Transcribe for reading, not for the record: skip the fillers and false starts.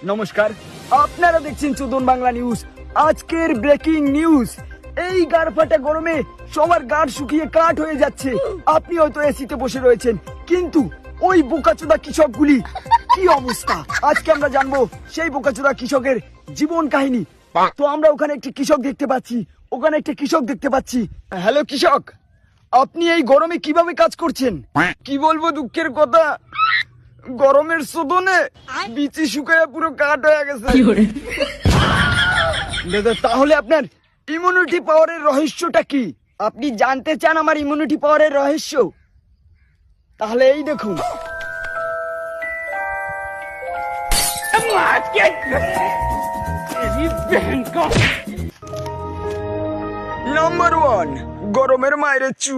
নমস্কার, আপনারা দেখছেন চোদন বাংলা নিউজ। আজকের ব্রেকিং নিউজ, এই গাড়ফাটা গরমে সবার গাড় শুকিয়ে কাঠ হয়ে যাচ্ছে। আপনি হয়তো এসিতে বসে রয়েছেন, কিন্তু ওই বোকাচোদা কৃষকগুলি কি অবস্থা, আজকে আমরা জানবো সেই বোকাচোদা কৃষকের জীবন কাহিনী। তো আমরা ওখানে একটি কৃষক দেখতে পাচ্ছি। হ্যালো কৃষক, আপনি এই গরমে কিভাবে কাজ করছেন? কি বলবো দুঃখের কথা, গরমের শোধনে বিচি শুকায় পুরো কাঠ হয়ে গেছে। দাদা, তাহলে আপনার ইমিউনিটি পাওয়ারের রহস্যটা কি? আপনি জানতে চান আমার ইমিউনিটি পাওয়ারের রহস্য? তাহলে এই দেখুন। নাম্বার 1, গরমের মায়ের চু।